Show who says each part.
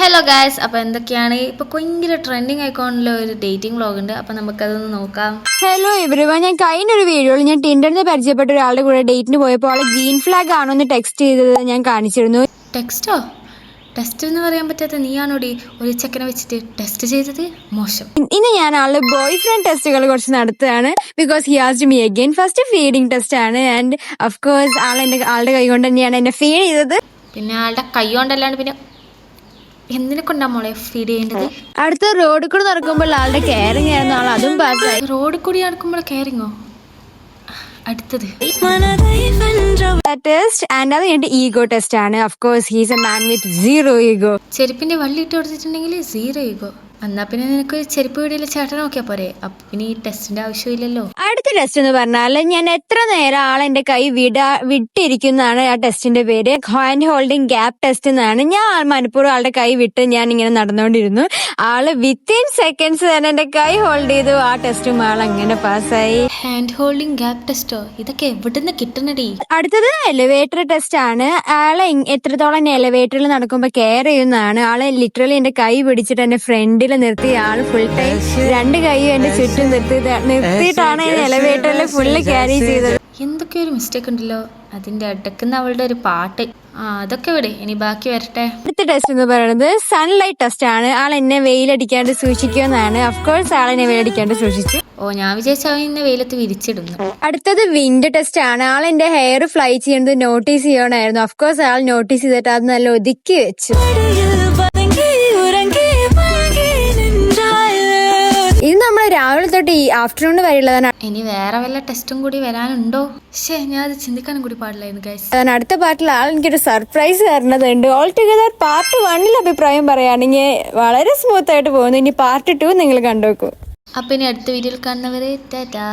Speaker 1: Hello guys, അപ്പോൾ എന്തൊക്കെയാണ് ഇപ്പോൾ ഭയങ്കര ട്രെൻഡിങ് ആയിക്കൊണ്ടുള്ള ഒരു ഡേറ്റിംഗ് വ്ളോഗ് ഉണ്ട്. അപ്പോൾ നമുക്കതൊന്ന് നോക്കാം.
Speaker 2: ഹലോ എവരിവൺ, ഞാൻ കഴിഞ്ഞൊരു വീഡിയോയിൽ ഞാൻ ടിൻഡറിൽ പരിചയപ്പെട്ട ഒരാളുടെ കൂടെ ഡേറ്റിന് പോയപ്പോൾ ആളെ ഗ്രീൻ ഫ്ലാഗ് ആണോ എന്ന് ടെക്സ്റ്റ് ചെയ്തത് ഞാൻ കാണിച്ചിരുന്നു.
Speaker 1: ടെസ്റ്റ് എന്ന് പറയാൻ പറ്റാത്ത നീയാണോടി ഒരു ചെക്കനെ വെച്ചിട്ട് ടെസ്റ്റ് ചെയ്തത്? മോശം.
Speaker 2: ഇന്ന് ഞാൻ ആളുടെ ബോയ് ഫ്രണ്ട് ടെസ്റ്റുകൾ കുറച്ച് നടത്തുകയാണ്. Because he ആസ്ഡ് me again. First feeding test ആണ്. ആൻഡ് ഓഫ് കോഴ്സ് ആളുടെ കൈ കൊണ്ട് തന്നെയാണ് എന്നെ ഫീഡ് ചെയ്തത്.
Speaker 1: പിന്നെ ആളുടെ കൈ കൊണ്ടല്ലാണ്ട് പിന്നെ എന്തിനെ കൊണ്ടാ മോളെ ഫീഡ് ചെയ്യേണ്ടത്?
Speaker 2: അടുത്ത റോഡിൽ കൂടെ നടക്കുമ്പോൾ ആളുടെ കെയറിങ് ആയിരുന്നു. ആൾ അതും പാസ്സായി.
Speaker 1: റോഡിൽ കൂടി നടക്കുമ്പോൾ കെയറിങ്ങോ? അടുത്തത്
Speaker 2: ടെസ്റ്റ് ആൻഡ് അത് കഴിഞ്ഞിട്ട് ഈഗോ ടെസ്റ്റ് ആണ്. Of course he's a man with zero ego.
Speaker 1: ചെരുപ്പിന്റെ വള്ളി ഇട്ട് കൊടുത്തിട്ടുണ്ടെങ്കിൽ സീറോ ഈഗോ. എന്നാ പിന്നെ നിനക്ക് ചെരുപ്പ് വീടിലെ ചേട്ടൻ നോക്കിയാ പോരെ? അപ്പൊ പിന്നെ ഈ ടെസ്റ്റിന്റെ ആവശ്യമില്ലല്ലോ.
Speaker 2: അടുത്ത ടെസ്റ്റ് എന്ന് പറഞ്ഞാൽ ഞാൻ എത്ര നേരം ആളെന്റെ കൈ വിട്ടിരിക്കുന്നതാണ് ആ ടെസ്റ്റിന്റെ പേര്. ഹാൻഡ് ഹോൾഡിംഗ് ഗ്യാപ്പ് ടെസ്റ്റ് എന്നാണ്. ഞാൻ മനഃപൂർവ്വം ആളുടെ കൈ വിട്ട് ഞാൻ ഇങ്ങനെ നടന്നുകൊണ്ടിരുന്നു. ആള് വിത്തിൻ സെക്കൻഡ്സ് തന്നെ എന്റെ കൈ ഹോൾഡ് ചെയ്തു. ആ ടെസ്റ്റും ആൾ അങ്ങനെ പാസ്സായി.
Speaker 1: ഹാൻഡ് ഹോൾഡിംഗ് ഗ്യാപ്പ് ടെസ്റ്റോ? ഇതൊക്കെ എവിടുന്ന് കിട്ടണടി?
Speaker 2: അടുത്തത് എലിവേറ്റർ ടെസ്റ്റ് ആണ്. ആളെ എത്രത്തോളം എലിവേറ്ററിൽ നടക്കുമ്പോൾ കെയർ ചെയ്യുന്നതാണ്. ആള് ലിറ്ററലി എന്റെ കൈ പിടിച്ചിട്ട് എന്റെ ഫ്രണ്ടിൽ നിർത്തി. ആള് ഫുൾ ടൈം രണ്ട് കൈയും എന്റെ ചുറ്റും നിർത്തിയിട്ടാണ് എലിവേറ്ററിൽ ഫുള്ള് ക്യാരി ചെയ്തത്.
Speaker 1: എന്തൊക്കെ ഒരു മിസ്റ്റേക്ക് ഉണ്ടല്ലോ. അതിന്റെ അടുക്കുന്ന അവളുടെ ഒരു പാട്ട്. അതൊക്കെ വിടെ, ഇനി ബാക്കി വരട്ടെ.
Speaker 2: അടുത്ത ടെസ്റ്റ് എന്ന് പറയുന്നത് സൺലൈറ്റ് ടെസ്റ്റ് ആണ്. ആൾ എന്നെ വെയിലടിക്കാണ്ട് സൂക്ഷിക്കുമെന്നാണ്. ഓഫ്കോഴ്സ് ആൾ എന്നെ വെയിലടിക്കാണ്ട് സൂക്ഷിച്ചു.
Speaker 1: ഞാൻ വിചാരിച്ച അവൻ ഇന്നെ വെയിലത്ത് വിരിച്ചിടുന്നു.
Speaker 2: അടുത്തത് വിൻഡ് ടെസ്റ്റ് ആണ്. ആൾ എന്റെ ഹെയർ ഫ്ലൈ ചെയ്യുന്നത് നോട്ടീസ് ചെയ്യണമായിരുന്നു. ഓഫ്കോഴ്സ് ആൾ നോട്ടീസ് ചെയ്തിട്ട് അത് നല്ല ഒതുക്കി വെച്ചു. ഇത് നമ്മൾ രാവിലെ തൊട്ട് ഈ ആഫ്റ്റർനൂൺ വരെയുള്ളതാണ്.
Speaker 1: ഇനി വേറെ വല്ല ടെസ്റ്റും കൂടി വരാനുണ്ടോ? ഞാൻ അത് ചിന്തിക്കാനും കൂടി പാടില്ലായിരുന്നു ഗൈസ്.
Speaker 2: അടുത്ത പാർട്ടിൽ ആൾ എനിക്കൊരു സർപ്രൈസ് തരുന്നതുണ്ട്. ഓൾ ടുഗദർ പാർട്ട് 1 അഭിപ്രായം പറയുകയാണെങ്കിൽ വളരെ സ്മൂത്ത് ആയിട്ട് പോകുന്നു. ഇനി പാർട്ട് 2 നിങ്ങൾ കണ്ടുവെക്കൂ.
Speaker 1: അപ്പൊ ഇനി അടുത്ത വീഡിയോയിൽ കാണുന്നവരെ ടാറ്റാ.